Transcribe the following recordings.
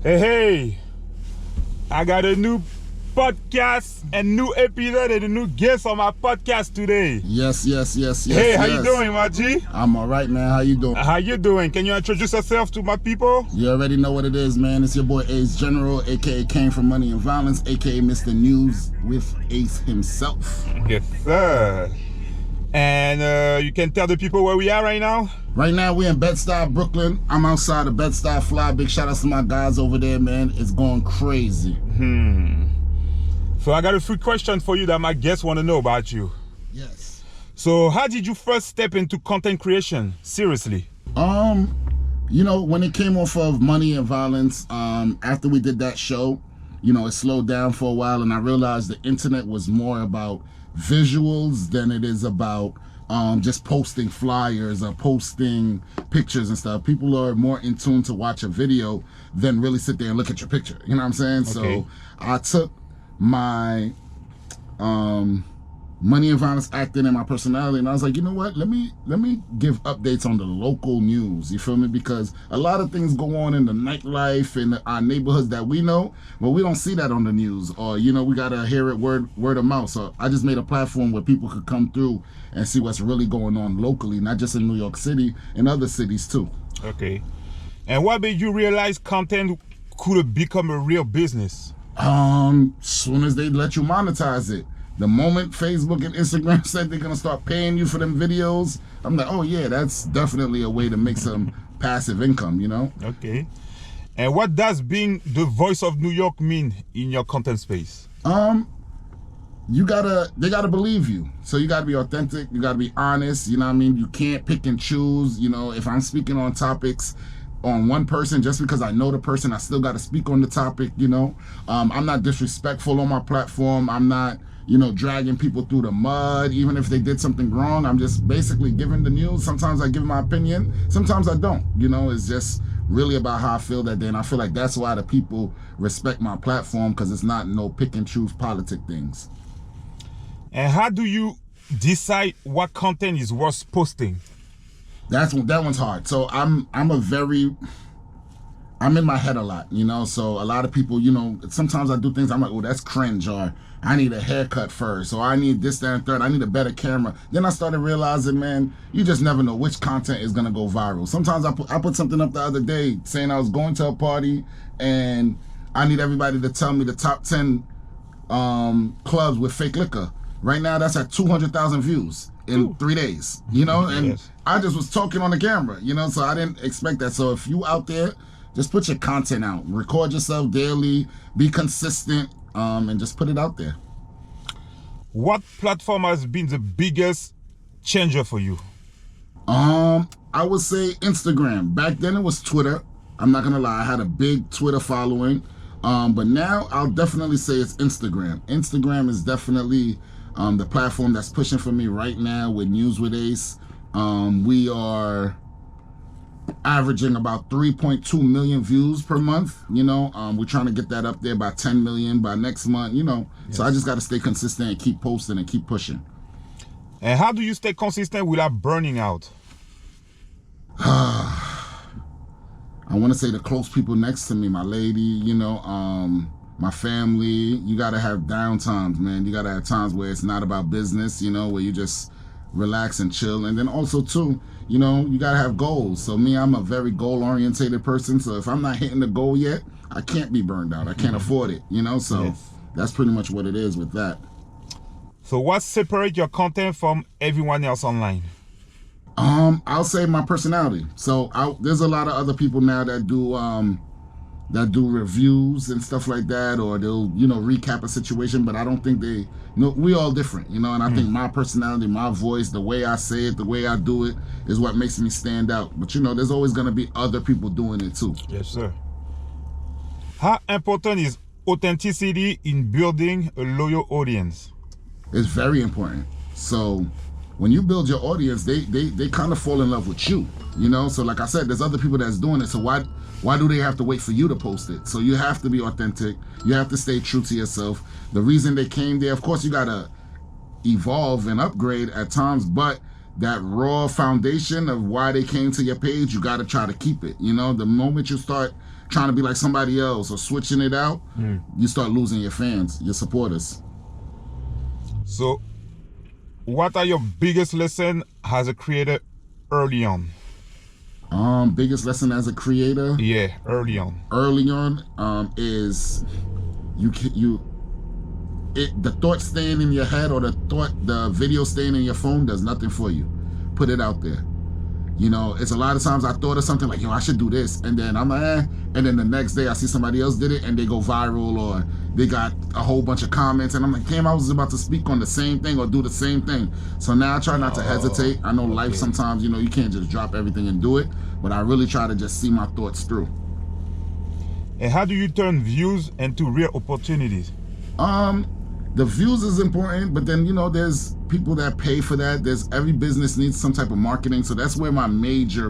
Hey, I got a new podcast and new episode and a new guest on my podcast today. Yes. Hey, how you doing, my G? I'm all right, man. How you doing? How you doing? Can you introduce yourself to my people? You already know what it is, man. It's your boy Ace General AKA Kane from Money and Violence, AKA Mr. News with Ace himself. Yes, sir. And you can tell the people where we are right now? Right now, we're in Bed-Stuy, Brooklyn. I'm outside of Bed-Stuy Fly. Big shout out to my guys over there, man. It's going crazy. So I got a few questions for you that my guests want to know about you. Yes. So how did you first step into content creation? Seriously? You know, when it came off of Money and Violence, after we did that show, you know, it slowed down for a while, and I realized the internet was more about visuals than it is about just posting flyers or posting pictures and stuff. People are more in tune to watch a video than really sit there and look at your picture. You know what I'm saying? Okay. So I took my Money and Violence acting and my personality, and I was like, you know what? Let me give updates on the local news. You feel me? Because a lot of things go on in the nightlife in our neighborhoods that we know, but we don't see that on the news, or you know, we gotta hear it word of mouth. So I just made a platform where people could come through and see what's really going on locally, not just in New York City, in other cities too. Okay. And what made you realize content could become a real business? Soon as they let you monetize it. The moment Facebook and Instagram said they're gonna start paying you for them videos, I'm like, oh yeah, that's definitely a way to make some passive income, you know? Okay. And what does being the voice of New York mean in your content space? They gotta believe you. So you gotta be authentic, you gotta be honest, you know what I mean? You can't pick and choose, you know, if I'm speaking on topics on one person, just because I know the person, I still gotta speak on the topic, you know? I'm not disrespectful on my platform, I'm not, you know, dragging people through the mud, even if they did something wrong. I'm just basically giving the news. Sometimes I give my opinion, sometimes I don't. You know, it's just really about how I feel that day, and I feel like that's why the people respect my platform, because it's not no pick and choose politic things. And how do you decide what content is worth posting? That one's hard. So I'm in my head a lot, you know, so a lot of people, you know, sometimes I do things, I'm like, oh, that's cringe, or I need a haircut first, or I need this, that, and third, I need a better camera. Then I started realizing, man, you just never know which content is gonna go viral. Sometimes I put something up the other day saying I was going to a party and I need everybody to tell me the top 10 clubs with fake liquor. Right now, that's at 200,000 views in 3 days, you know, and Yes. I just was talking on the camera, you know, so I didn't expect that. So if you out there, just put your content out, record yourself daily, be consistent, and just put it out there. What platform has been the biggest changer for you? I would say Instagram. Back then it was Twitter. I'm not gonna lie, I had a big Twitter following, but now I'll definitely say it's Instagram. Instagram is definitely the platform that's pushing for me right now with News with Ace. We are averaging about 3.2 million views per month, you know. We're trying to get that up there by 10 million by next month, you know. Yes. So I just got to stay consistent and keep posting and keep pushing. And how do you stay consistent without burning out? I want to say the close people next to me, my lady, you know, my family. You got to have down times, man. You got to have times where it's not about business, you know, where you just relax and chill. And then also too, you know, you gotta have goals. So me, I'm a very goal-orientated person. So if I'm not hitting the goal yet, I can't be burned out. I can't afford it, you know. So yes. That's pretty much what it is with that. So what separates your content from everyone else online? I'll say my personality. So there's a lot of other people now that do reviews and stuff like that, or they'll, you know, recap a situation, but I don't think they, no, we all different, you know, and I think my personality, my voice, the way I say it, the way I do it is what makes me stand out. But you know, there's always going to be other people doing it too. Yes, sir. How important is authenticity in building a loyal audience? It's very important. So when you build your audience, they kind of fall in love with you, you know? So like I said, there's other people that's doing it. So why do they have to wait for you to post it? So you have to be authentic. You have to stay true to yourself. The reason they came there, of course, you got to evolve and upgrade at times, but that raw foundation of why they came to your page, you got to try to keep it. You know, the moment you start trying to be like somebody else or switching it out, you start losing your fans, your supporters. So, what are your biggest lessons as a creator early on? Biggest lesson as a creator? Yeah, early on. Early on is the thought staying in your head or the video staying in your phone does nothing for you. Put it out there. You know, it's a lot of times I thought of something like, yo, I should do this. And then I'm like, And then the next day I see somebody else did it and they go viral or they got a whole bunch of comments. And I'm like, damn, I was about to speak on the same thing or do the same thing. So now I try not to hesitate. I know life sometimes, you know, you can't just drop everything and do it. But I really try to just see my thoughts through. And how do you turn views into real opportunities? The views is important, but then, you know, there's people that pay for that. Every business needs some type of marketing. So that's where my major,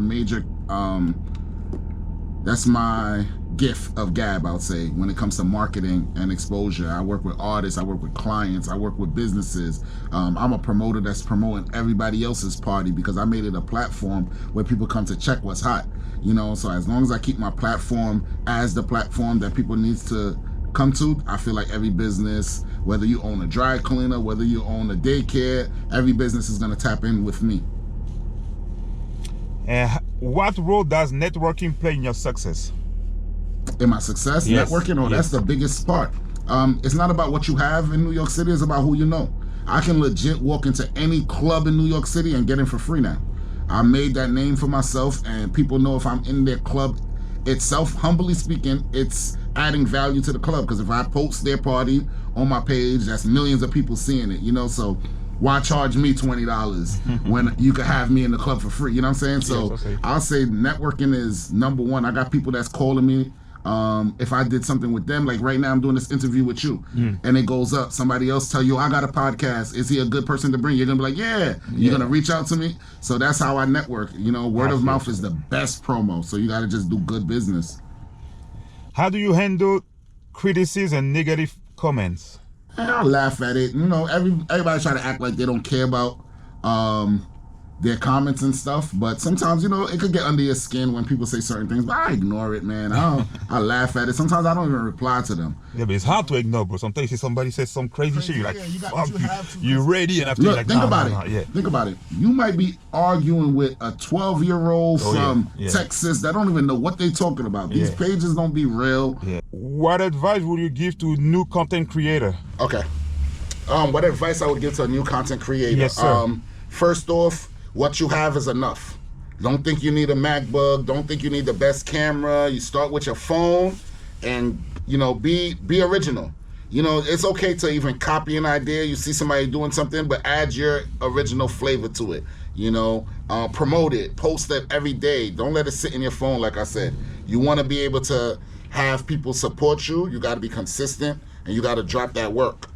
that's my gift of gab, I would say, when it comes to marketing and exposure. I work with artists, I work with clients, I work with businesses. I'm a promoter that's promoting everybody else's party because I made it a platform where people come to check what's hot. You know, so as long as I keep my platform as the platform that people needs to come to, I feel like every business, whether you own a dry cleaner, whether you own a daycare, every business is going to tap in with me. And what role does networking play in your success? In my success, networking, that's the biggest part. It's not about what you have in New York City, it's about who you know. I can legit walk into any club in New York City and get in for free now. I made that name for myself, and people know if I'm in their club itself, humbly speaking, it's adding value to the club, because if I post their party on my page, that's millions of people seeing it, you know. So why charge me $20 when you could have me in the club for free? You know what I'm saying? So I'll say networking is number one. I got people that's calling me. If I did something with them, like right now I'm doing this interview with you, and it goes up, somebody else tell you, I got a podcast, is he a good person to bring? You're gonna be like, yeah. You're gonna reach out to me. So that's how I network. You know, word of mouth is the best promo, so you gotta just do good business. How do you handle criticism and negative comments? I laugh at it. You know, everybody try to act like they don't care about their comments and stuff, but sometimes, you know, it could get under your skin when people say certain things, but I ignore it, man. I laugh at it. Sometimes I don't even reply to them. Yeah, but it's hard to ignore, bro. Sometimes you see somebody says some crazy shit, you're like, yeah, you're ready, and after look, you're like, think about it. Think about it. You might be arguing with a 12-year-old from Texas that don't even know what they're talking about. These pages don't be real. What advice would you give to a new content creator? Okay. What advice I would give to a new content creator? Yes, sir. First off, what you have is enough. Don't think you need a MacBook. Don't think you need the best camera. You start with your phone, and, you know, be original. You know, it's okay to even copy an idea. You see somebody doing something, but add your original flavor to it. You know, promote it, post it every day. Don't let it sit in your phone, like I said. You want to be able to have people support you. You got to be consistent, and you got to drop that work.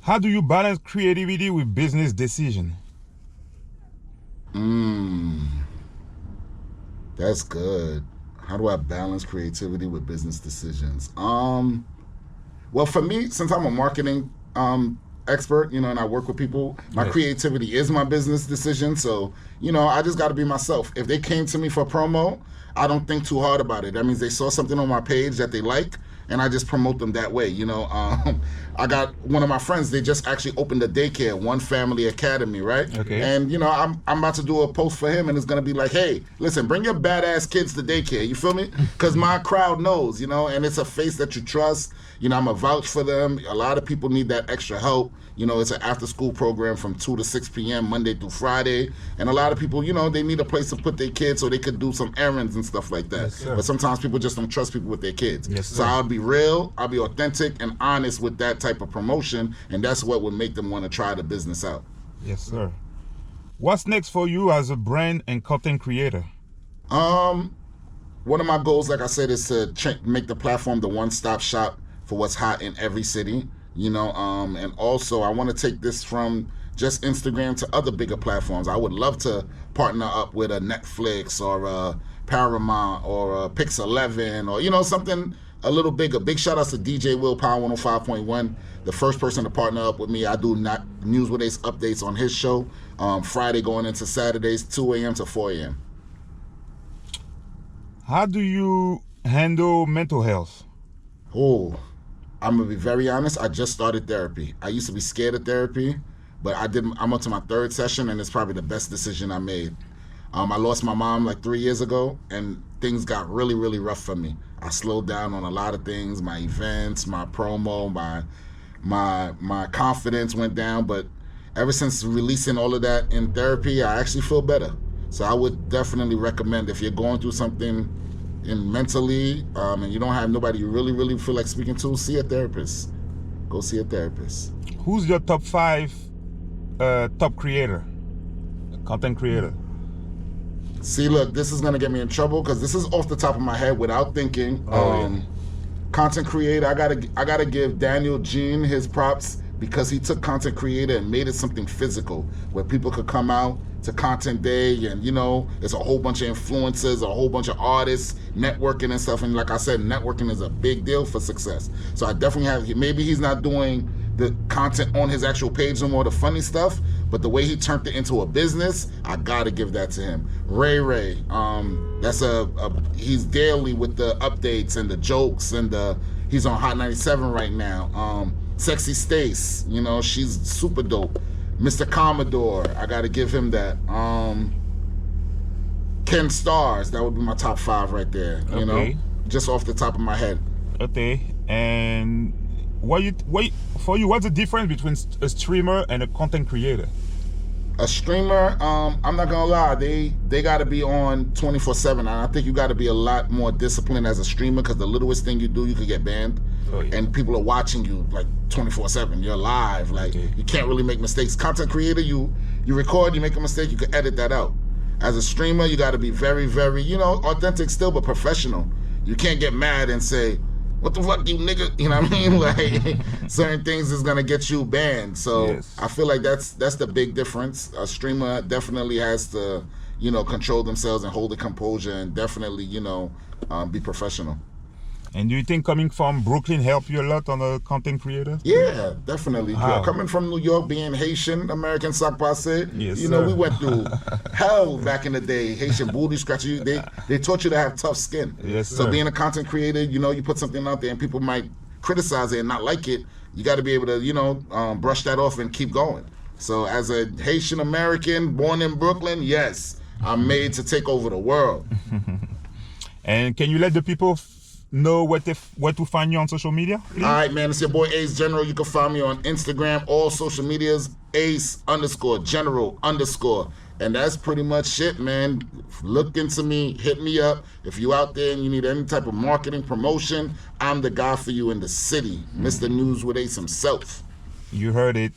How do you balance creativity with business decision? That's good. How do I balance creativity with business decisions? Well, for me, since I'm a marketing expert, you know, and I work with people, my creativity is my business decision. So, you know, I just got to be myself. If they came to me for promo, I don't think too hard about it. That means they saw something on my page that they like, and I just promote them that way, you know. I got one of my friends, they just actually opened a daycare, One Family Academy, right? Okay. And, you know, I'm about to do a post for him, and it's going to be like, hey, listen, bring your badass kids to daycare, you feel me? Because my crowd knows, you know, and it's a face that you trust. You know, I'm a vouch for them. A lot of people need that extra help. You know, it's an after-school program from 2 to 6 p.m. Monday through Friday. And a lot of people, you know, they need a place to put their kids so they could do some errands and stuff like that. Yes, but sometimes people just don't trust people with their kids. Yes, so I'll be real, I'll be authentic and honest with that type of promotion, and that's what would make them want to try the business out. Yes, sir. What's next for you as a brand and content creator? One of my goals, like I said, is to make the platform the one-stop shop for what's hot in every city. You know, and also I want to take this from just Instagram to other bigger platforms. I would love to partner up with a Netflix or a Paramount or a Pix 11 or, you know, something a little bigger. Big shout outs to DJ Will, Power 105.1, the first person to partner up with me. I do News with Ace updates on his show, Friday going into Saturdays, 2 a.m. to 4 a.m. How do you handle mental health? Oh, I'm gonna be very honest. I just started therapy. I used to be scared of therapy, but I'm up to my third session, and it's probably the best decision I made. I lost my mom like 3 years ago, and things got really, really rough for me. I slowed down on a lot of things, my events, my promo, my confidence went down. But ever since releasing all of that in therapy, I actually feel better. So I would definitely recommend, if you're going through something mentally, and you don't have nobody you really, really feel like speaking to, see a therapist. Go see a therapist. Who's your top 5 top creator, content creator? See, look, this is gonna get me in trouble because this is off the top of my head without thinking. Content creator, I gotta give Daniel Jean his props, because he took content creator and made it something physical where people could come out to content day, and it's a whole bunch of influencers, a whole bunch of artists, networking and stuff. And like I said, networking is a big deal for success. So I definitely maybe he's not doing the content on his actual page no more, the funny stuff, but the way he turned it into a business, I gotta give that to him. Ray, he's daily with the updates and the jokes, and he's on Hot 97 right now. Sexy Stace, she's super dope. Mr. Commodore, I gotta give him that. Ken Stars, that would be my top 5 right there. Just off the top of my head. Okay, and what's the difference between a streamer and a content creator? A streamer, I'm not gonna lie, they gotta be on 24/7. And I think you gotta be a lot more disciplined as a streamer, because the littlest thing you do, you could get banned. Oh, yeah. And people are watching you like 24/7. You're live, like you can't really make mistakes. Content creator, you record, you make a mistake, you can edit that out. As a streamer, you gotta be very, very, authentic still, but professional. You can't get mad and say, "What the fuck, you nigga?" You know what I mean? Like, certain things is gonna get you banned. So yes. I feel like that's the big difference. A streamer definitely has to, control themselves and hold the composure, and definitely, be professional. And do you think coming from Brooklyn helped you a lot on a content creator? Yeah, definitely. Wow. Coming from New York, being Haitian, American Sac Passe, yes, we went through hell back in the day. Haitian booty scratcher, they taught you to have tough skin. Yes, so sir. Being a content creator, you put something out there and people might criticize it and not like it. You got to be able to, brush that off and keep going. So as a Haitian American born in Brooklyn, yes, I'm made to take over the world. And can you let the people know where to find you on social media, please? All right, man, it's your boy Ace General. You can find me on Instagram, all social medias, Ace_General_. And that's pretty much it, man. Look into me, hit me up. If you out there and you need any type of marketing, promotion, I'm the guy for you in the city. Mr. News with Ace himself. You heard it.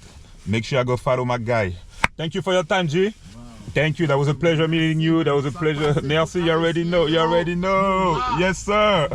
Make sure I go follow my guy. Thank you for your time, G. Thank you. That was a pleasure meeting you. That was a pleasure. Merci. You already know. Yes, sir.